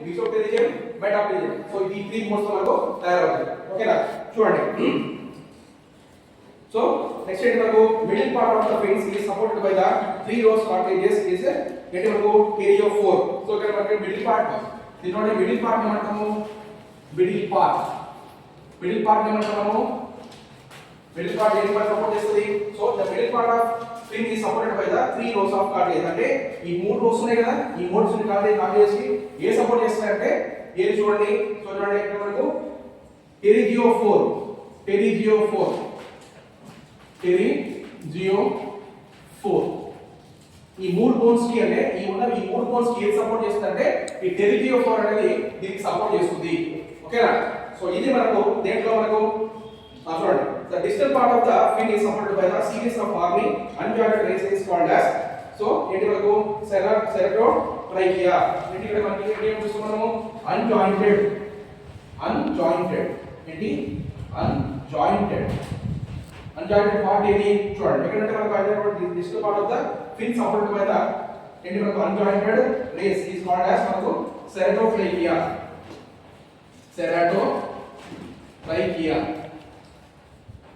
మీసోటెరిజియం, మెటాప్టెరిజియం. So ఈ 3 modes మనకు తయారవుతాయి. ఓకేనా చూడండి. సో నెక్స్ట్ ఏంటి మనకు middle part of the fins is supported by the 3 rows cartilages is ఏంటి మనకు కెరియోఫోర్. సో ఇక్కడ మనకి మిడిల్ పార్ట్ దీంట్లో మిడిల్ పార్ట్ ఏమంటాము మిడిల్ పార్ట్ ఏమంటాము మిడిల్ పార్ట్ ఏంటి మనకు సపోర్ట్ చేస్తుంది. So the middle part of fin is supported by the 3 rows of cartilages. అంటే ఈ 3 రోస్ ఉన్నాయి కదా ఈ 3 cartilages కి ఏ సపోర్ట్ చేస్తాయంటే ఏది చూడండి. సో చూడండి ఇక్కడ మనకు టెరిజియోఫోర్ ఈ 3 బోన్స్ కి అంటే ఈ 3 బోన్స్ కి ఏది సపోర్ట్ చేస్తుందంటే ఈ టెరిజియోఫోర్ అనేది దీనికి సపోర్ట్ చేస్తుంది. ఓకేనా సో ఇది మనకు దేంట్లో మనకు చూడండి the distal part of the fin is supported by the series of arming unjointed rays is called as so ఏంటి మనకు cerebrotrachea. ఏంటి ఇక్కడ మనకి ఏం చూస్తున్నాము unjointed ఏంటి unjointed part ఏది చూడండి ఎక్కడంటే మనకు అయినటువంటి distal part of the fin supported by the ఏంటి మనకు unjointed rays is called as మనకు cerebrotrachea.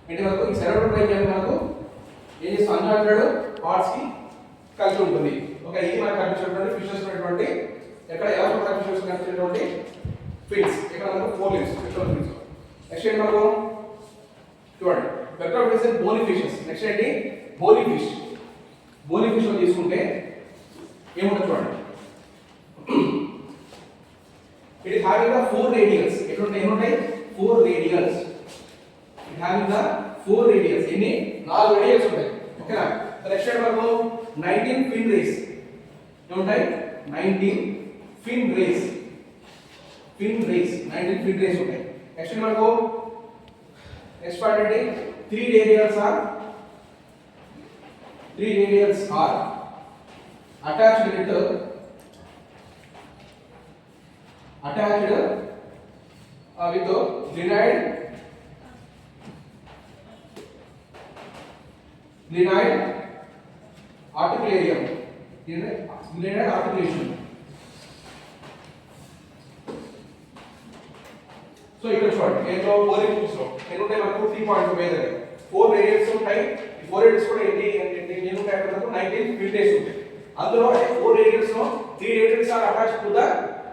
ఏంటి మనకు ఈ cerebrotrachea మనకు ఏం చేస్తుంది unjointed parts కి కలిసి ఉంటుంది. ఓకే ఇది మనకు కనిపించేటువంటి ఫిషెస్ ఉన్నటువంటి ఎక్కడ ఎలా కనిపించేటువంటి fins ఇక్కడ మనకు 4 limbs పెట్రోల్ fins. నెక్స్ట్ ఏంటి మనకు చూడండి pectoral fins and bony fishes. Next ఏంటి బోనీ ఫిష్ లో తీసుకుంటే ఏముంటుంది చూడండి it is having the 4 radials. ఏముంటాయి 4 radials. It having the 4 radials. ఎన్ని 4 రేడియల్స్ ఉంటాయి. ఓకేనా నెక్స్ట్ ఏంటి మనకు 19 fin rays ఏముంటాయి 19 fin rays 19 fin rays ఉంటాయి. నెక్స్ట్ మనకు నెక్స్ట్ పార్ట్ ఏంటి 3 radials are attached with glenoid articularium. Glenoid articulation. So ఇక్కడ చూడండి ఏదో బోరింగ్ చూస్తాం ఏంటంటే మనకు 3.2 మీద 4 రేడియల్స్ ఉంటాయి. ఈ 4 రేడియల్స్ కూడా ఏంటి ఉంటాయి మనకు 19 fin rays ఉంటాయి. అందులో 4 రేడియల్స్ లో 3 radials are attached to the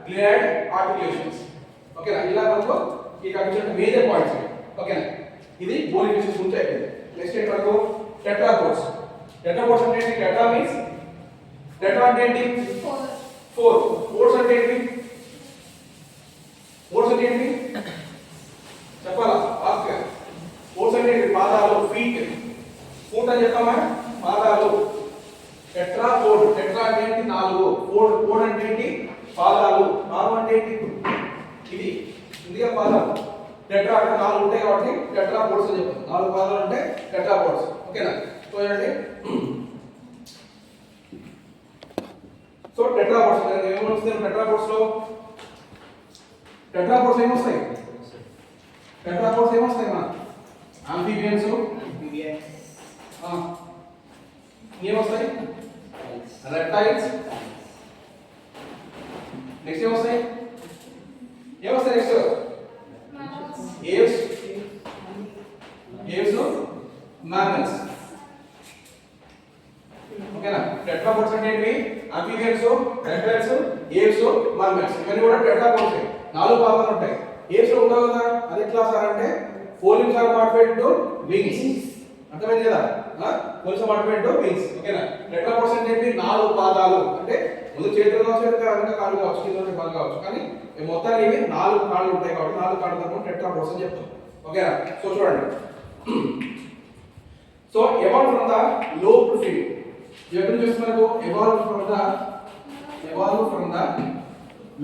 glenoid articulations. ఓకేనా ఇలా మనకు ఈ కన్సెప్ట్ మేజర్ పాయింట్స్. ఓకేనా ఇది బోరింగ్ ఫిషెస్ గురించి అయిపోయింది. నెక్స్ట్ ఏంటి మనకు టెట్రాపోడ్స్ అంటే ఏంటి టెట్రా మీన్స్ టెట్రా అంటే ఏంటి 4 పోడ్స్ అంటే ఏంటి చెప్పాలా ఆస్కర్ పోడ్స్ అంటే ఏంటి పాదాలు ఫీట్ ఫూట్ అని చెప్తామా పాదాలు టెట్రాపోడ్ టెట్రా అంటే ఏంటి 4 పోడ్ అంటే ఏంటి పాదాలు 4 అంటే ఏంటి ఇది ఇందుకే పాదాలు టెట్రా అంటే 4 ఉంటాయి కాబట్టి టెట్రాపోడ్స్ అని చెప్తాం. 4 పాదాలు అంటే టెట్రాపోడ్స్. ఓకేనా చూడండి సో టెట్రాపోడ్స్ ఏమొస్తాయి టెట్రాపోడ్స్ ఏమొస్తాయి మన ఆంఫిబియన్స్ ఏమొస్తాయి రెప్టైల్స్. నెక్స్ట్ ఏమొస్తాయి నెక్స్ట్ ఏవ్స్ మామ్మల్స్. ఓకేనా టెట్రాపోడ్స్ అంటే ఏంటి ఆంఫిబియన్స్ రెప్టైల్స్ ఏవ్స్ మామ్మల్స్ ఇవన్నీ కూడా టెట్రాపోడ్స్ 4 పాదాలు ఉంటాయి. ఏవ్స్ లో ఉండవు కదా అది క్లాస్ అంటే 4 limbs are modified to wings. అర్థమైంది కదా 4 limbs are modified to wings. ఓకేనా టెట్రాపోడ్స్ అంటే ఏంటి 4 పాదాలు అంటే ముందు చేతులు కావచ్చు వెనక కాళ్ళు కావచ్చు కింద ఉండే కాళ్ళు కావచ్చు కానీ మొత్తానికి ఇవి 4 కాళ్ళు ఉంటాయి కాబట్టి 4 కాళ్ళతో టెట్రాపోడ్స్ అని చెప్తాం. ఓకేనా సో చూడండి so evolved from the lobed fin. ఎక్కడ చూస్తే మనకు evolved from the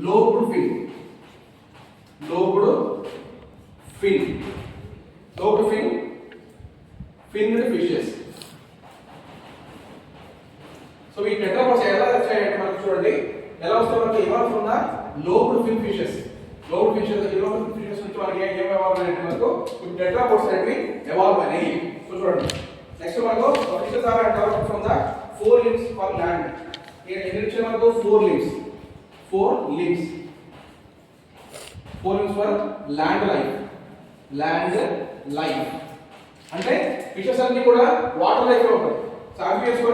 lobed fin. Finned fishes. So ఈ టెట్రాపోడ్స్ ఎలా వచ్చాయంటే మనకు చూడండి ఎలా వస్తాయి మనకి evolved from the lobed fin fishes. lobed fishes నుంచి మనకి ఏం evolve అయ్యాయంటే మనకు టెట్రాపోడ్స్ అనేవి evolve అయ్యాయి. సో చూడండి నెక్స్ట్ మనకు fishes are developed from the 4 limbs for land. ఎన్ని వచ్చాయి మనకు 4 limbs 4 limbs for land life. Land life అంటే ఫిషెస్ అన్ని కూడా వాటర్ లైఫ్ లో ఉంటాయి. సో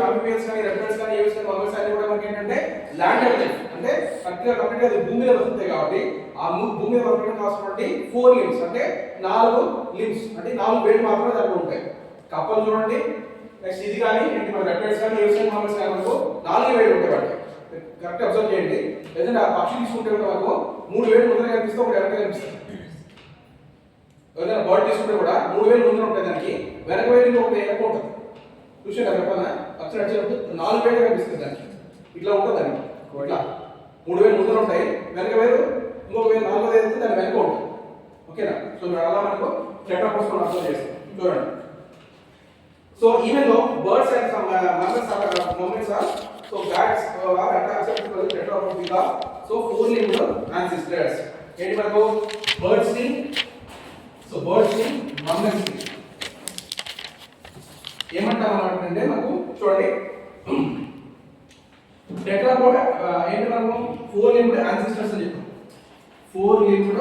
అమిబియన్స్ కానీ రెప్టైల్స్ కానీ ఏవియన్స్ కానీ మమ్మల్స్ అన్ని కూడా మనకి ఏంటంటే ల్యాండ్ లైఫ్ అంటే కంప్లీట్గా అది భూమి మీద బతుకుతాయి కాబట్టి ఆ భూమి మీద బతకడానికి కావాల్సినటువంటి 4 limbs అంటే 4 limbs అంటే 4 వేళ్ళు మాత్రమే దాంట్లో ఉంటాయి. కప్పలు చూడండి, నెక్స్ట్ ఇది కానీ ఏంటి మన రెప్టైల్స్ కానీ ఏవియన్స్ కానీ మమ్మల్స్ కానీ మనకు 4 వేళ్ళు ఉంటాయి వాటికి. కరెక్ట్ అబ్జర్వ్ చేయండి. లేదంటే ఆ పక్షి తీసుకుంటే కూడా మనకు 3 వేళ్ళు ముందర కనిపిస్తే ఒకటి వెనక కనిపిస్తుంది. ఏదైనా బర్డ్ తీసుకుంటే కూడా 3 వేలు ముందర ఉంటాయి, దానికి వెనక వేలు ఒకటి వెనక ఉంటుంది. చూసాను చెప్పన్నా అక్షరం వచ్చినప్పుడు 4 వేలు కనిపిస్తుంది దానికి. ఇట్లా ఉంటుంది దానికి ఇట్లా 3 వేలు ముందర ఉంటాయి, వెనక వేలు ఇంకొక వేలు 4 వేలు అయితే దాని వెనక ఉంటుంది. ఓకేనా? సో అలా మనకు టెట్రాపోడ్స్ మనం అర్థం చేస్తాం. చూడండి. So even though birds and some mammals are so bats are attached to the tetrapoda. So 4 limbed ancestors. ఏంటి మనకు బర్డ్స్ ని mammals ని ఏమంటారు అంటే మనకు చూడండి టెట్రాపోడ్ ఏంటి మనము 4 limbed ancestors అని చెప్తాం. 4 limbed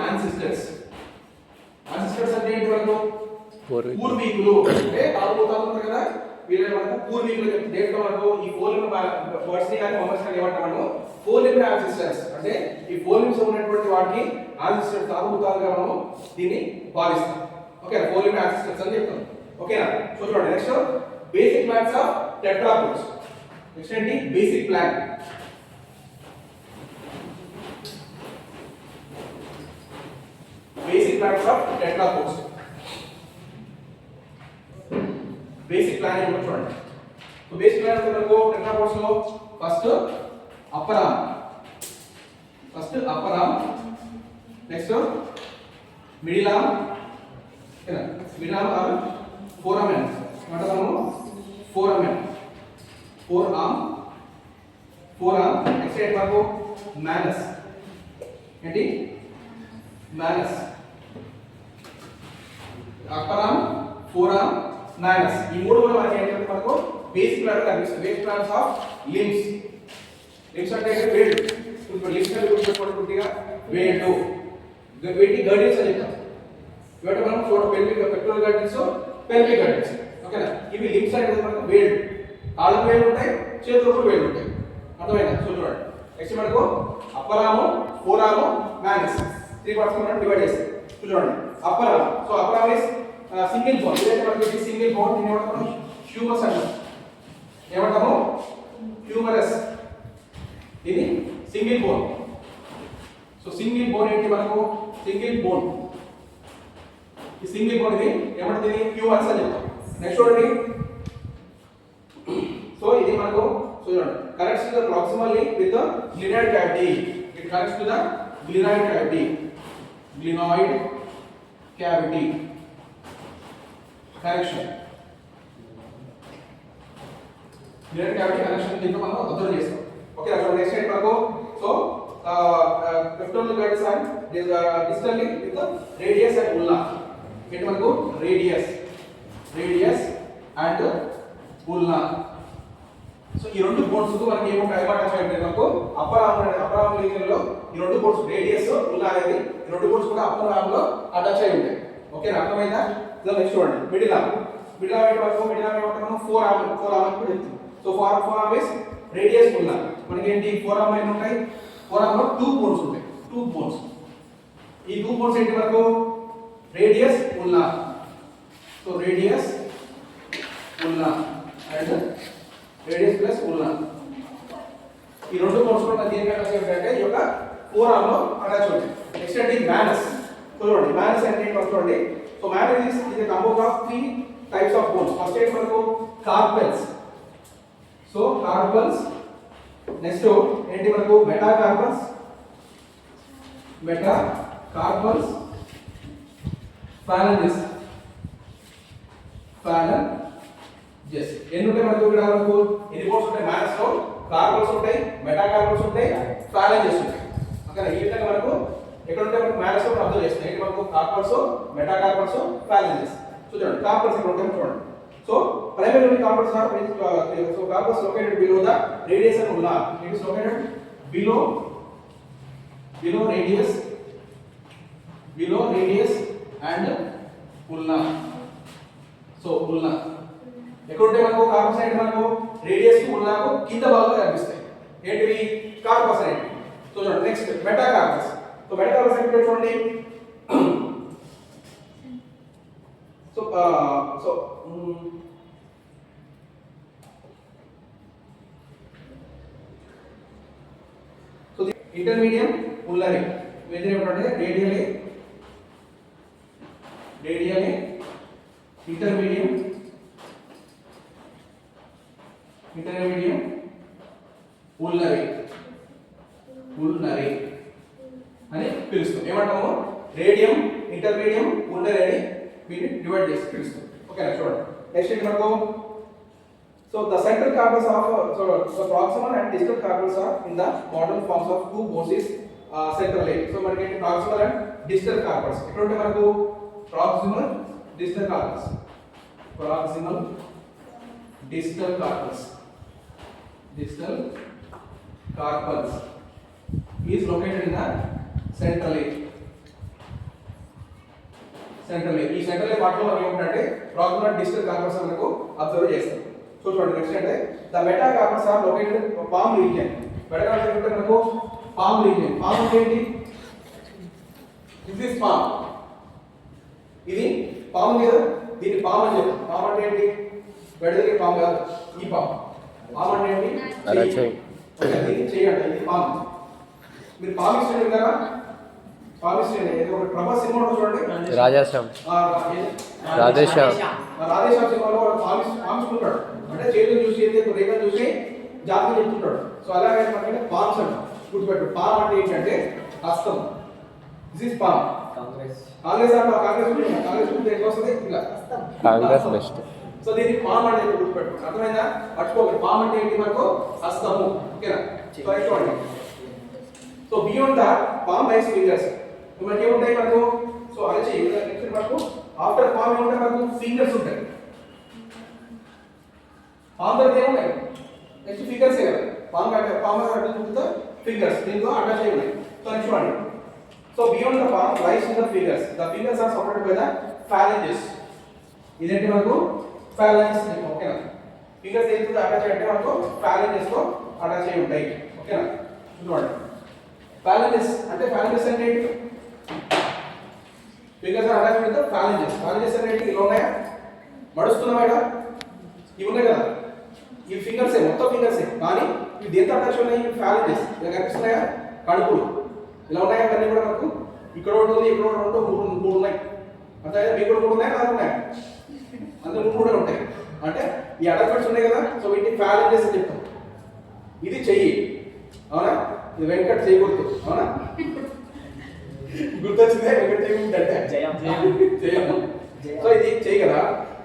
ancestors అంటే ఏంటి మనకు పూర్వీకులు అంటే తాతలు ఉంటారు కదా, వీళ్ళ మనకు పూర్వీకులు డేట్ మనకు ఈ 4 limbed బర్డ్స్ ని కానీ mammals ని ఏమంటాము 4 limbed ancestors అంటే ఈ 4 limbs ఉన్నటువంటి వాటికి ancestors తాతలుగా మనము దీన్ని భావిస్తాం. ఓకే, 4 limbed ancestors అని చెప్తాం. ఓకేనా? సో చూడండి next basic plants of tetrapods. Next ఏంటి basic plant. Basic plants of tetrapods. Basic plant ఏంటో చూడండి. సో బేసిక్ ప్లాంట్ మనకు టెట్రాపోడ్స్ లో first upper arm, next middle arm, middle arm or forearm అంటే మనము ఫోర్ ఆర్మ్ నెక్స్ట్ ఏంటి మనకు manus. ఏంటి manus, upper arm, forearm, manus. ఈ మూడు కూడా మనకి ఏంటంటే మనకు బేసిక్ ప్లాంట్ కనిపిస్తుంది. Basic plants of limbs. Limbs అంటే వేళ్ళు. ఇప్పుడు లిమ్స్ అంటే గుర్తుపెట్టుకోవడానికి వేళ్ళు, వీటిని గర్డిల్స్ అని చెప్తాం. వీటి మనం పెక్టోరల్ గర్డిల్స్, పెల్విక్ గర్డిల్స్. ఓకేనా? ఇవి లిమ్స్ అంటే మనకు వేళ్ళు, కాళ్ళకు వేళ్ళు ఉంటాయి, చేతులకు వేళ్ళు ఉంటాయి. అర్థమైందా? చూడండి. నెక్స్ట్ మనకు upper arm, forearm, manus 3 parts మనం డివైడ్ చేస్తాం. చూడండి upper arm. So upper arm is single bone. ఇదైతే మనకి సింగిల్ బోన్. దీన్ని ఏమంటాము హ్యూమరస్ అంటాం. ఏమంటాము హ్యూమరస్. ఇది single bone. So single bone ఏంటి మనకు సింగిల్ బోన్. ఈ సింగిల్ బోన్ ఇది ఏమంటుంది హ్యూమరస్ అని చెప్తాం. నెక్స్ట్ చూడండి. సో ఇది మనకు చూడండి connects to the proximally with the glenoid cavity. It connects to the glenoid cavity connection. glenoid cavity connection దీంట్లో మనం అబ్జర్వ్ చేస్తాం. ఓకే, సో నెక్స్ట్ ఏంటి మనకు so pectoral gyrus and distally with the radius and ulna. ఏంటి మనకు radius and ulna. So ఈ రెండు bones కు మనకి ఏమో అటాచ్ అయి ఉంటాయి. మనకు అప్పర్ ఆర్మ్ రీజియన్ లో ఈ రెండు బోన్స్ రేడియస్ ఉల్లా అనేది ఈ రెండు బోన్స్ కూడా అప్పర్ ఆర్మ్ లో అటాచ్ అయి ఉంటాయి. ఓకే, అర్థమైందా? సో నెక్స్ట్ చూడండి మిడిల్ ఆర్మ్. మిడిల్ ఆర్మ్ ఏంటి మనకు మిడిల్ ఆర్మ్ ఏమంటాము ఫోర్ ఆర్మ్ కూడా చెప్తాం. So forearm is radius ulna. మనకి ఏంటి ఫోర్ ఆర్మ్ ఎన్ని ఉంటాయి? ఫోర్ ఆర్మ్ లో 2 బోన్స్ ఉంటాయి. 2 బోన్స్. ఈ 2 బోన్స్ ఏంటి మనకు radius ulna. So radius ulna and radius plus ulna. ఈ రెండు బోన్స్ కూడా దేనికి అటాచ్ అవుతాయంటే ఈ యొక్క ఫోర్ ఆర్మ్ లో అటాచ్ అవుతాయి. నెక్స్ట్ ఏంటి మ్యానస్. చూడండి మ్యానస్ అంటే ఏంటి చూడండి. So manus is composed of 3 types of bones. First ఏంటి మనకు కార్పల్స్. So carpals. నెక్స్ట్ ఏంటి మనకు మెటాకార్పల్స్, ఫాలంజెస్. ఎన్ని ఉంటాయి మనకు ఇక్కడ మనకు ఎన్ని బోన్స్ ఉంటాయి మ్యానస్ లో? కార్పల్స్ ఉంటాయి, మెటాకార్పల్స్ ఉంటాయి, ఫాలంజెస్ ఉంటాయి. ఓకేనా? ఈ విధంగా మనకు ఎక్కడ ఉంటాయి మనకు మ్యానస్ లో అబ్జర్వ్ చేస్తాం. ఏంటి మనకు కార్పల్స్, మెటాకార్పల్స్, ఫాలంజెస్. చూడండి కార్పల్స్ ఇక్కడ ఉంటాయి చూడండి. So primary carpals are so carpals located below the radius and ulna. It is located below below radius and ulna. So ulna ఎక్కడ ఉంటే మనకు కార్పస్ అనేవి మనకు రేడియస్ కి ulnaకు కింద భాగంలో కనిపిస్తాయి. ఏంటివి? కార్పస్ అనేవి. సో చూడండి next meta corpus. So meta corpus అంటే చూడండి సో ఇంటర్మీడియం ulnary వేరే ఏమంటే రేడియలే ఇంటర్మీడియం ulnary అని పిలుస్తాం. ఏమంటాము? రేడియం, ఇంటర్మీడియం, ulnary అని వీటిని డివైడ్ చేసి పిలుస్తాం. ఓకేనా? చూడండి నెక్స్ట్ ఏంటి మనకు? So the central carpus of so proximal and distal carpus are in the model forms of two bones is central line. So మనకి ప్రాక్సిమల్ అండ్ డిస్టల్ కార్పస్ ఎక్కడ ఉంటే మనకు proximal distal carpus is located in the central line. ఈ central line part లో మనం ఏమంటే proximal distal carpus మనకు observe చేస్తాం. సో చూడండి నెక్స్ట్ అంటే the metacarpus are located palm region. Metacarpus అంటే మనకు పామ్ రీజియన్. పామ్ అంటే ఏంటి? This is palm. ఇది పాము కదా, దీన్ని పాము అని చెప్తాం. పాము అంటే ఏంటి? బెడదకి పాము కాదు, ఈ పాము. పాము అంటే ఏంటి? దీన్ని చేయండి. ఇది పాము. మీరు పాము ఇష్టం కదా? పాము ఇష్టం ఏదో ఒక ప్రభాస్ సినిమా చూడండి, రాధేశ్యామ్ సినిమాలో పాము ఇష్టం అంటే చేతులు చూసి రేఖలు చూసి జాతకం చెప్తుంటాడు. సో అలాగే మనకంటే పామ్స్ అంట గుర్తుపెట్టు. పాము అంటే ఏంటంటే హస్తం. This is palm. కాంగ్రెస్ అంటే కాంగ్రెస్ ఎట్లా వస్తుంది? ఇలా కాంగ్రెస్ బెస్ట్. సో దీనికి పామ్ అంటే గుర్తుపెట్టు. అర్థమైందా? పట్టుకోవాలి. పామ్ అంటే ఏంటి? మనకు హస్తము. ఓకేనా? సో చూడండి. So beyond the palm lies fingers. మనకి ఏముంటాయి మనకు? సో అలా చేయి. నెక్స్ట్ మనకు ఆఫ్టర్ పామ్ ఏముంటాయి? మనకు ఫింగర్స్ ఉంటాయి. పామ్ దగ్గర ఏముంటాయి? నెక్స్ట్ ఫింగర్స్ ఏ కదా. పామ్ అడ్డు చూపుతా ఫింగర్స్ దీంట్లో అటాచ్ అయి ఉన్నాయి. సో చూడండి. So beyond the palm lies in the fingers. The fingers are supported by the phalanges. ఇదేంటి మనకు? phalanges. ఓకేనా? ఫింగర్స్ ఏంటి అటాచ్ అంటే మనకు phalanges తో అటాచ్ అయి ఉంటాయి. ఓకేనా? చూడండి. phalanges అంటే ఏంటి? Fingers are attached with the phalanges. phalanges అంటే ఏంటి? ఇలా ఉన్నాయా? మడుస్తున్నాయా ఇక్కడ? ఇవి ఉన్నాయి కదా. ఈ ఫింగర్స్ మొత్తం ఫింగర్స్ కానీ ఇవి దేంతో అటాచ్ ఉన్నాయి? phalanges. ఇలా కనిపిస్తున్నాయా? కడుపులు ఇలా ఉన్నాయి అన్నీ కూడా మనకు. ఇక్కడ ఒకటి ఉంది, ఇక్కడ ఒకటి ఉంటుంది, మూడు ఉన్నాయి. అంటే మీకు కూడా 3 ఉన్నాయి, 4 ఉన్నాయి. అంటే 3 కూడా ఉంటాయి. అంటే ఈ అటాచ్మెంట్స్ ఉన్నాయి కదా. సో వీటిని phalanges అని చెప్తాం. ఇది చెయ్యి, అవునా? ఇది వెంకట్ చెయ్యి గుర్తు, అవునా? గుర్తొచ్చిందే వెంకట్ చెయ్యి అంటే జయం. సో ఇది చెయ్యి కదా,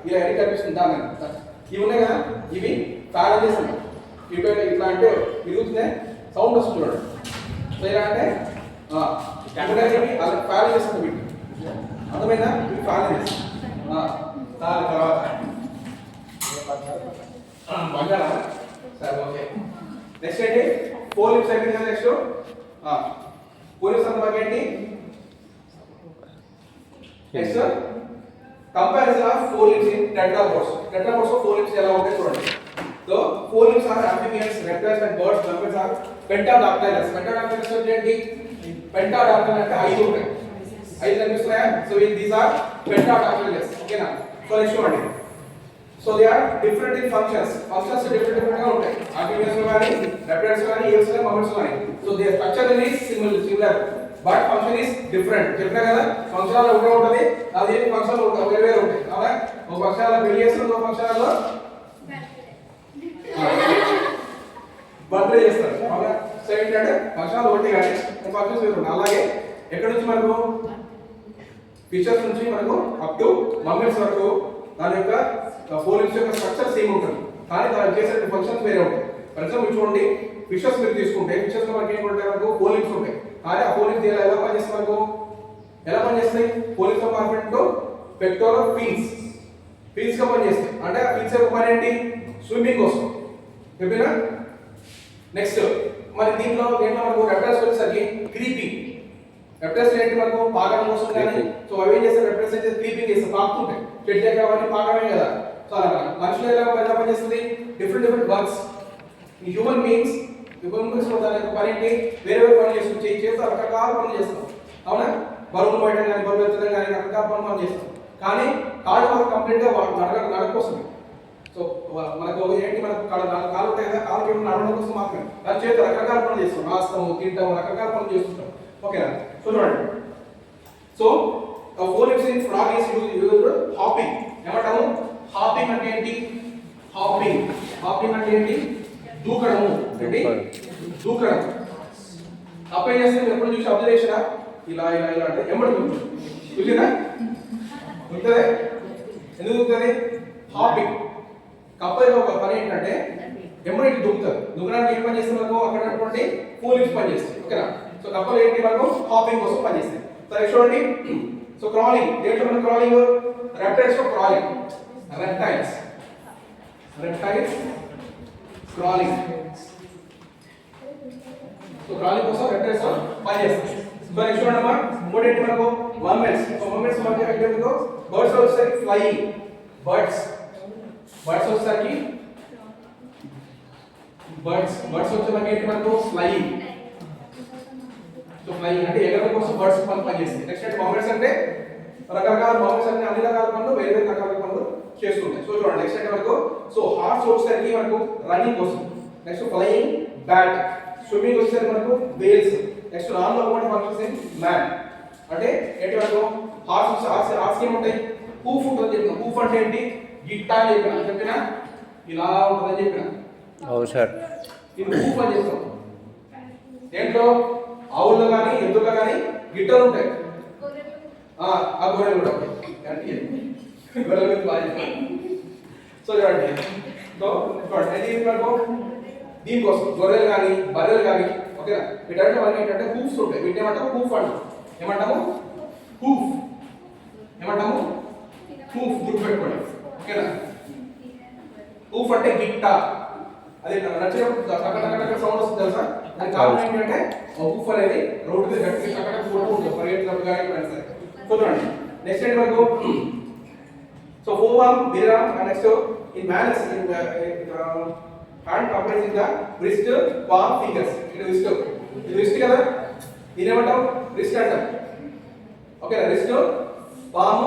ఇలా ఎన్ని కనిపిస్తుంది దాని. ఇవి ఉన్నాయి కదా, ఇవి phalanges అంటారు. ఇట్లా అంటే విరుగుతుంది, సౌండ్ వస్తుంది చూడండి. సో ఇలా అంటే phalanges అంటే వీటి అర్థమైందా? ఇవి phalanges. తర్వాత బంగారా సరే ఓకే. నెక్స్ట్ ఏంటి? ఫోర్ లిప్స్ అయిపోయింది కదా. నెక్స్ట్ ఫోర్ లిప్స్ అంత బాగా ఏంటి? Next comparison of forelimbs in tetrapods. Tetrapods లో ఫోర్ లిప్స్ ఎలా ఉంటాయి చూడండి. So forelimbs are amphibians, reptiles and birds. Mammals are pentadactylus. Pentadactylus అంటే ఏంటి? పెంటాడాక్టైల్ అంటే 5 ఉంటాయి. 5 కనిపిస్తున్నాయా? So these are pentadactylus. ఓకేనా? సో నెక్స్ట్ చూడండి. So they are different in functions. Functions different గా ఉంటాయి. amphibians లో కానీ, reptiles లో కానీ, eels లో, mammals లో కానీ. So they structure is similar but function is different. చెప్పినా కదా, ఫంక్షనాలు ఒకటే ఉంటుంది, అది ఫంక్షన్లు వేరే ఉంటాయి. అవునా? ఒక ఫంక్షనాల్లో పెళ్లి చేస్తారు, ఒక ఫంక్షనాల్లో బర్త్డే చేస్తారు. అవునా? సో ఏంటంటే ఫంక్షనాలు ఒకటి కానీ ఫంక్షన్స్ వేరు. అలాగే ఎక్కడి నుంచి మనకు ఫిషర్స్ నుంచి మనకు అప్ టు మమ్మల్స్ వరకు దాని యొక్క ఫోర్ లిప్స్ యొక్క స్ట్రక్చర్ సేమ్ ఉంటుంది, కానీ దాని చేసే ఫంక్షన్స్ వేరే ఉంటాయి. ఫర్ ఎగ్జాంపుల్ చూడండి, ఫిషర్స్ మీరు తీసుకుంటే ఫిషర్స్ లో మనకి ఏం ఉంటాయి? మనకు ఫోర్ లిప్స్ ఉంటాయి, కానీ ఆ ఫోర్ లిప్స్ ఎలా పనిచేస్తాయి? మనకు ఎలా పనిచేస్తాయి? ఫోర్ లిప్స్ కంపార్ట్మెంట్ తో పెక్టోరల్ ఫిన్స్ గా పనిచేస్తాయి. అంటే ఆ ఫిన్స్ యొక్క పని ఏంటి? స్విమ్మింగ్ కోసం. చెప్పినా? నెక్స్ట్ మరి దీంట్లో మనకు రెప్టైల్స్ వచ్చేసరికి క్రీపింగ్. రెప్టైల్స్ ఏంటి మనకు పాకడం కోసం కానీ సో అవి ఏం చేస్తారు రెప్టైల్స్ అయితే క్రీపింగ్ చేస్తారు, పాకుతుంటాయి. చెట్లు ఎక్కవని పాకడమే కదా. సో అలా మనుషులు ఎలా పనిచేస్తుంది డిఫరెంట్ వర్క్స్. ఈ హ్యూమన్ బీయింగ్స్ దాని యొక్క పని ఏంటి వేరే పనులు చేస్తూ చేస్తూ రకరకాల పనులు చేస్తాం అవునా. బరువులు పడడం కానీ బరువు ఎత్తడం కానీ రకరకాల పనులు మనం చేస్తాం. కానీ కాళ్ళు మనకు కంప్లీట్గా నడకొస్తుంది. సో మనకు ఏంటి మనకు కాళ్ళు ఉంటాయి కదా, కాళ్ళకి ఏమైనా నడవడం కోసం మాత్రమే దాని చేత రకరకాల పనులు చేస్తాం, రాస్తాము తింటాము రకరకాల పనులు చేస్తుంటాం ఓకేనా. సో చూడండి so forelimbs in frog is used hopping. ఏమంటాము హాపింగ్ అంటే ఏంటి? హాపింగ్ అంటే ఏంటి? దూకడము. ఏంటి దూకడం. అప్పుడు ఏం చేస్తే ఎప్పుడు చూసి అబ్జర్వ్ చేసినా ఇలా అంటే ఎంబడి చూసినా ఉంటుంది. ఎందుకు దూకుతుంది? హాపింగ్. కప్ప ఒక పని ఏంటంటే ఎంబడి దూకుతుంది. దూకడానికి ఏం పని చేస్తే మనకు అక్కడ ఫోర్ లిప్స్ పని చేస్తాయి ఓకేనా. సో కప్పలు ఏంటి మనకు హాపింగ్ కోసం పని చేస్తాయి. సరే చూడండి సో క్రాలింగ్. దేంట్లో మన క్రాలింగ్? రెప్టైల్స్ లో crawling. Reptiles crawling. So crawling కోసం రెప్టైల్స్ లో పని చేస్తాయి. సో నెక్స్ట్ చూడండి అమ్మా ఇంకోటి ఏంటి మనకు మమ్మల్స్. సో మమ్మల్స్ మనకి ఏంటి బర్డ్స్ వచ్చేసరికి ఫ్లయింగ్. బర్డ్స్ వచ్చేసరికి బర్డ్స్ వచ్చే మనకి ఏంటి మనకు ఫ్లయింగ్. సో ఫ్లయింగ్ అంటే ఎగరడం కోసం బర్డ్స్ పని చేస్తాయి. నెక్స్ట్ అంటే మమ్మల్స్ అంటే రకరకాల మమ్మల్స్ అంటే అన్ని రకాల పనులు వేరే రకాల పనులు చేస్తుంటాయి. సో చూడండి నెక్స్ట్ అంటే మనకు సో హార్స్ వచ్చేసరికి మనకు రన్నింగ్ కోసం. Next flying bat. స్విమ్మింగ్ వచ్చేసరికి మనకు whales. Next non locomotive functions man. అంటే ఏంటి మనకు హార్స్ ఏముంటాయి? హూఫ్ ఉంటుందని చెప్పిన. హూఫ్ అంటే ఏంటి? గిట్ట అని చెప్పిన ఇలా ఉంటుందని చెప్పిన. అవును సార్. ఇది హూఫ్ అని చెప్తాం. దేంట్లో ఆవుల్లో కానీ ఎద్దుల్లో కానీ గిట్టలు ఉంటాయి. ఆ గొర్రెలు కూడా సో చూడండి సో దీనికోసం గొర్రెలు కానీ బర్రెలు కానీ ఓకేనా. వీటంటే మనకి ఏంటంటే హూఫ్స్ ఉంటాయి. వీటిని ఏమంటాము? హూఫ్ అంటాం. ఏమంటాము? హూఫ్. గుర్తుపెట్టుకోండి ఓకేనా. హూఫ్ అంటే గిట్ట. అది నచ్చినప్పుడు సౌండ్ వస్తుంది తెలుసా. దాని కారణం ఏంటంటే హూఫ్ అనేది రోడ్డు మీద గట్టిగా కొడుతూ ఉంటుంది పరిగెత్తినప్పుడు కానీ సరే. చూడండి నెక్స్ట్ ఏంటి మనకు so forearm, middle next in manus hand comprising the wrist, palm, fingers. ఇది రిస్ట్ కదా. దీని ఏమంటాం? రిస్ట్ అంటాం ఓకేనా. రిస్ట్, పామ్,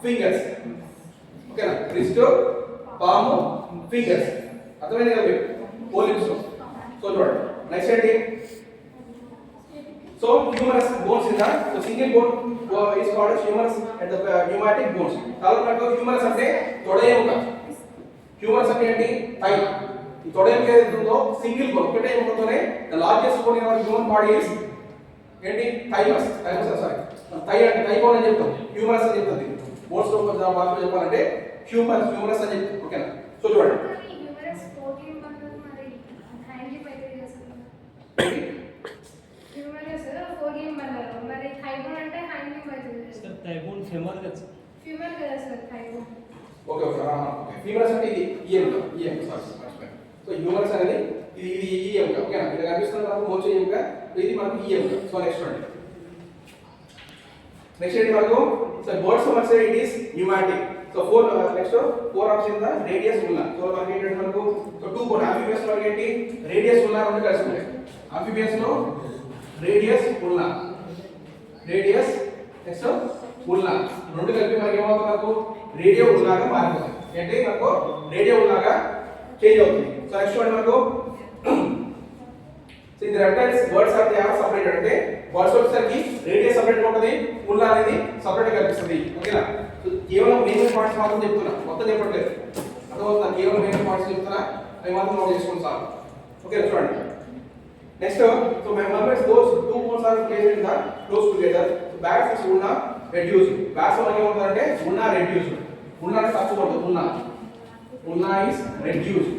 ఫింగర్స్ ఓకేనా. రిస్ట్, పామ్, ఫింగర్స్ అర్థమైంది కదా మీకు ఫోర్ లిప్స్. సో చూడండి నెక్స్ట్ ఏంటి so humerus bones in the so single bone is called humerus and the pneumatic bones. కాబట్టి హ్యూమరస్ అంటే తొడ ఎముక. హ్యూమరస్ అంటే ఏంటి? థై. ఈ తొడ ఎముక ఏదైతే ఉందో సింగిల్ బోన్ ఒకటే ఎముకతోనే the largest bone in our human body is ఏంటి? థైమస్. సారీ థై అంటే థై బోన్ అని చెప్తాం. హ్యూమరస్ అని చెప్తుంది. బోన్స్ లో కొంచెం భాషలో చెప్పాలంటే హ్యూమరస్ అని చెప్తాం ఓకేనా. సో చూడండి హ్యూమరస్ 14 బండలు మరి హ్యాండీ పైకి చేస్తారు. హ్యూమరస్ 14 బండలు మరి థైబోన్ అంటే హ్యాండీ పైకి చేస్తారు. థైబోన్ ఫెమర్ కదా సార్ థైబోన్. ఓకే హ్యూమరస్ అంటే ఇది ఈ ఎముక సారీ. సో హ్యూమరస్ అనేది ఇది ఈ ఎముక ఓకేనా. ఇది కనిపిస్తుంది మనకు మోచే ఎముక. ఇది మనకు ఈ ఎముక. సో నెక్స్ట్ చూడండి నెక్స్ట్ ఏంటి మనకు సో బర్డ్స్ వచ్చే it is pneumatic. So next four option the radius ఉన్న. సో మనకి ఏంటంటే మనకు సో టూ బోన్ ఆంఫిబియస్ లో ఏంటి రేడియస్ ఉన్న రెండు కలిసి ఉంటాయి. ఆంఫిబియస్ లో రేడియస్ ఉన్న నెక్స్ట్ ఉన్న రెండు కలిపి మనకి ఏమవుతుంది? మనకు రేడియో ఉన్నగా మారిపోతుంది. ఏంటి మనకు రేడియో ఉన్నగా చేంజ్ అవుతుంది. సో నెక్స్ట్ వన్ మనకు సో ఇది reptiles birds are they are separated. అంటే బర్డ్స్ వచ్చేసరికి రేడియస్ సెపరేట్ ఉంటుంది, ఉన్న అనేది సెపరేట్ కనిపిస్తుంది ఓకేనా. సో కేవలం మెయిన్ పాయింట్స్ మాత్రం చెప్తున్నా, మొత్తం చెప్పట్లేదు అర్థమవుతుందా. కేవలం మెయిన్ పాయింట్స్ చెప్తున్నా, అవి మాత్రం నోట్ చేసుకోండి సార్ ఓకే. చూడండి next so members those two bones are placed in the close together. So bats is una reduced. Bats మనకి ఏమంటారంటే una reduced. una అంటే తక్కువ ఉంటుంది. una is reduced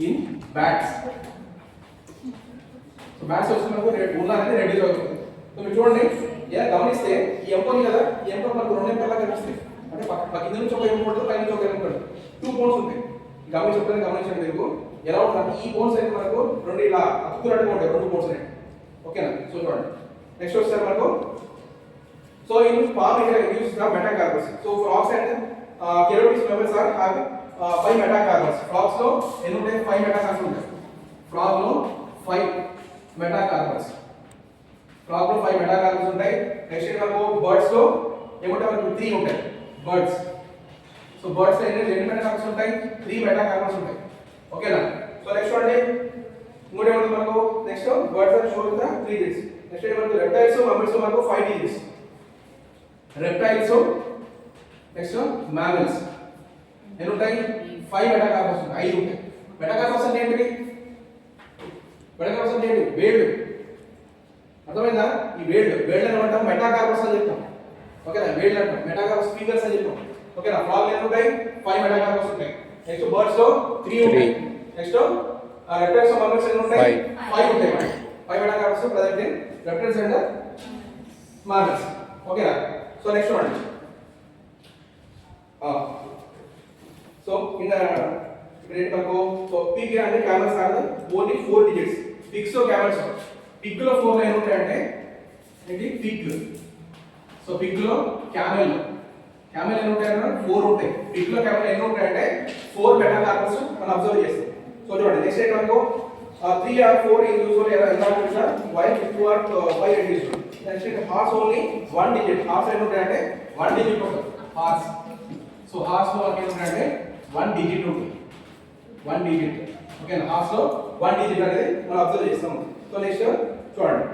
in bats. So bats వస్తే మనకు una అనేది reduce అవుతుంది. సో మీరు చూడండి ఇలా గమనిస్తే ఈ ఎంపని కదా, ఈ ఎంప మనకు రెండు ఎంపల్లా కనిపిస్తాయి. అంటే కింద నుంచి ఒక ఎంప ఉంటుంది, పై నుంచి ఒక ఎంప ఉంటుంది. 2 బోన్స్ ఉంటాయి. గమనించండి మీరు ఎలా ఉంటుంది ఈ బోన్స్ అయితే మనకు రెండు ఇలా అతుకున్నట్టుగా ఉంటాయి రెండు బోన్స్ అనేవి ఓకేనా సో చూడండి నెక్స్ట్ వచ్చేసరికి మనకు so in form use the metacarpus so frogs and కెరోటిస్ members are have 5 metacarpus frogs లో ఎన్ని ఉంటాయి 5 మెటాకార్పస్ ఉంటాయి ఫ్రాగ్ లో 5 మెటాకార్పస్ ఫ్రాగ్ లో 5 మెటాకార్పస్ ఉంటాయి నెక్స్ట్ మనకు బర్డ్స్ లో ఏమంటారు మనకు 3 ఉంటాయి బర్డ్స్ సో బర్డ్స్ లో ఎన్ని మెటాకార్పస్ ఉంటాయి 3 మెటాకార్పస్ ఉంటాయి ఓకేనా సో నెక్స్ట్ చూడండి ఇంకోటి ఏమంటుంది మనకు next birds are showing the 3 digits next ఏమంటుంది రెప్టైల్స్ మమ్మల్స్ మనకు 5 డిజిట్స్ రెప్టైల్స్ నెక్స్ట్ మామల్స్ ఎన్ని ఉంటాయి 5 మెటాకార్పస్ ఉంటాయి 5 ఉంటాయి మెటాకార్పస్ అంటే ఏంటిది మెటాకార్పస్ అంటే ఏంటి వేళ్ళు అర్థమైందా ఈ వేళ్ళు అని అంటాం మెటాకార్పస్ అని చెప్తాం ఓకేనా వేళ్ళు అంటాం మెటాకార్పస్ ఫింగర్స్ అని చెప్తాం ఓకేనా ఫ్రాగ్ ఎన్ని ఉంటాయి 5 మెటాకార్పస్ ఉంటాయి నెక్స్ట్ బర్డ్స్ లో 3 ఉంటాయి నెక్స్ట్ రెప్టైల్స్ మమ్మల్స్ ఎన్ని ఉంటాయి 5 ఉంటాయి 5 మెటాకార్పస్ present in reptiles and mammals ఓకేనా so next one so in the great మనకు so pig and camels are the only 4 digits pigs so camels pig లో 4 లైన్ ఉంటాయంటే ఏంటి pig సో pig లో camel ఎన్ని ఉంటాయంటే 4 ఉంటాయి pig లో camel ఎన్ని ఉంటాయంటే 4 మెటాకార్పస్ మనం అబ్జర్వ్ చేస్తాం సో చూడండి నెక్స్ట్ ఏంటి మనకు 3 or 4 is usually example while 2 or 5 is usual next horse only 1 digit horse ఎన్ని ఉంటాయంటే 1 digit ఉంటుంది horse సో horse లో మనకి ఏంటంటే 1 digit ఉంటుంది 1 digit ఓకేనా horse లో 1 digit అనేది మనం అబ్జర్వ్ చేస్తాం సో నెక్స్ట్ చూడండి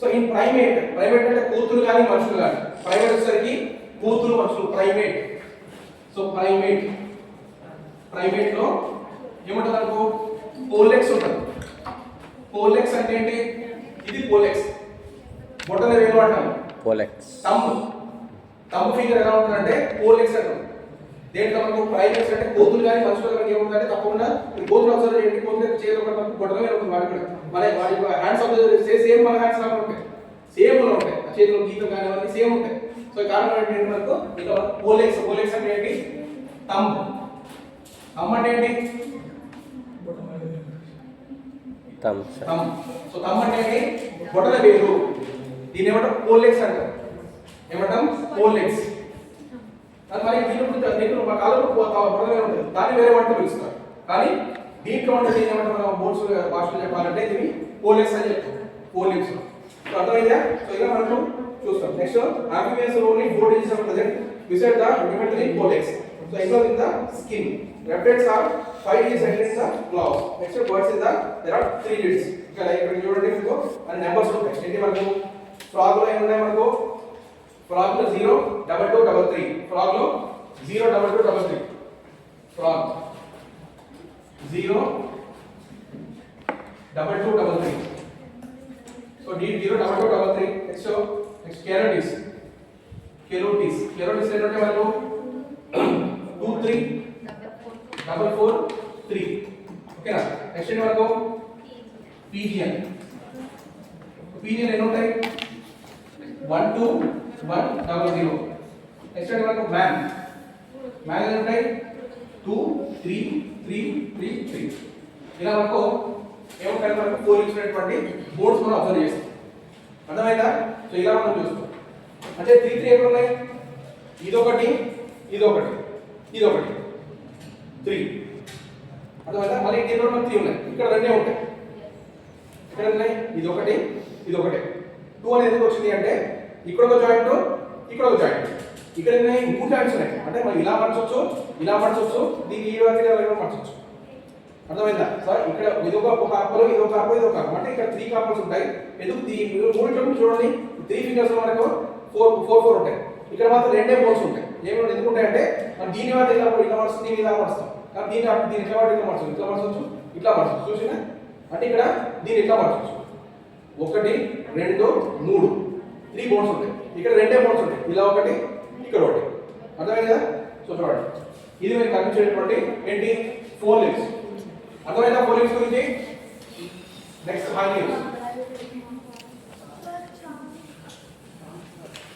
సో ఇన్ ప్రైమేట్ అంటే కూతురు కానీ మనుషులు కానీ ప్రైమేట్ వచ్చేసరికి కూతురు మనుషులు ప్రైమేట్ సో ప్రైమేట్ లో ఏముంటుంది అనుకో పోలెక్స్ ఉంటుంది పోలెక్స్ అంటే ఏంటి ఇది పోలెక్స్ బొటన వేలు అంటాం పోలెక్స్ థంబ్ ఫింగర్ ఎలా ఉంటుందంటే పోలెక్స్ అంటాం దేంట్లో మనకు ప్రైమేట్స్ అంటే కోతులు కానీ మనుషులు కానీ ఏముంటుందంటే తప్పకుండా ఈ కోతులు అబ్జర్వ్ చేయండి కోతులు చేతిలో కూడా మనకు బొటన వేలు ఉంటుంది వాడి కూడా వాడి హ్యాండ్స్ అబ్జర్వ్ చేస్తే సేమ్ మన హ్యాండ్స్ లాగా ఉంటాయి సేమ్ లా ఉంటాయి ఆ చేతిలో గీతం కానీ అవన్నీ సేమ్ ఉంటాయి సో కారణం ఏంటంటే మనకు ఇక్కడ పోలెక్స్ అంటే ఏంటి థంబ్ అంటే ఏంటి సో థంబ్ అంటే ఏంటి బొటన వేలు దీని ఏమంటాం పోలెక్స్ అంటాం ఏమంటాం పోలెక్స్ అది మరి దీంట్లో మా కాలంలో బొటన ఉంటుంది దాన్ని వేరే వాటితో పిలుస్తారు కానీ దీంట్లో ఉంటే దీని ఏమంటాం మనం బోర్డ్స్ భాషలో చెప్పాలంటే ఇది పోలెక్స్ అని చెప్తాం పోలెక్స్ సో అర్థమైందా సో ఇలా మనం చూస్తాం next amphibians only 4 digits are present beside the rudimentary polex so enclosed in the skin reptiles are 5 digits and in the claws next birds in the there are 3 digits ఇక్కడ ఇక్కడ చూడండి మీకు అన్ని numbers ఉంటాయి ఏంటి మనకు ఫ్రాగ్ లో ఏమున్నాయి మనకు ఫ్రాగ్ లో 0 22 33 ఫ్రాగ్ లో 0 22 33 frog 0 22 33 so d 0 22 33 next carotis ఏంటంటే మనకు 2 3 4 4 3 ఓకేనా నెక్స్ట్ ఏంటి మనకు pigeon ఎన్ని ఉంటాయి 1 2 1 0 0 నెక్స్ట్ ఏంటి మనకు man ఎన్ని ఉంటాయి 2 3 3 3 3 ఇలా మనకు ఏమంటారు మనకు 4 ఇచ్చినటువంటి బోర్డ్స్ మనం అబ్జర్వ్ చేస్తాం అర్థమైందా సో ఇలా మనం చూస్తాం అంటే 3 3 ఎక్కడ ఉన్నాయి ఇదొకటి 3 అర్థమైందా మళ్ళీ దీంట్లో మనకు 3 ఉన్నాయి ఇక్కడ రెండే ఉంటాయి ఇక్కడ ఉన్నాయి ఇదొకటి 2 అనేది ఎందుకు వచ్చింది అంటే ఇక్కడ ఒక జాయింట్ ఇక్కడ ఉన్నాయి 3 జాయింట్స్ ఉన్నాయి అంటే మనం ఇలా మర్చొచ్చు దీన్ని ఈ విధంగా మర్చొచ్చు అర్థమైందా సార్ ఇక్కడ ఇదొక కార్పల్ అంటే ఇక్కడ 3 కార్పల్స్ ఉంటాయి ఎందుకు మూడింటి చూడండి 3 ఫింగర్స్ లో మనకు 4 ఉంటాయి ఇక్కడ మాత్రం రెండే బోన్స్ ఉంటాయి ఏమైనా ఎందుకు ఉంటాయంటే మనం దీని వాటి ఇలా మరుస్తుంది దీని ఇలా మరుస్తాం కానీ దీని ఇట్లా వాటి ఇట్లా మరచవచ్చు చూసినా అంటే ఇక్కడ దీని ఇట్లా మరచవచ్చు 1 2 3 3 బోన్స్ ఉంటాయి ఇక్కడ రెండే బోన్స్ ఉంటాయి ఇలా ఒకటి ఇక్కడ ఒకటి అర్థమైంది కదా సో చూడండి ఇది మీరు కనిపించేటువంటి ఏంటి 4 లెగ్స్ అర్థమైందా 4 లెగ్స్ గురించి నెక్స్ట్ హైండ్ లెగ్స్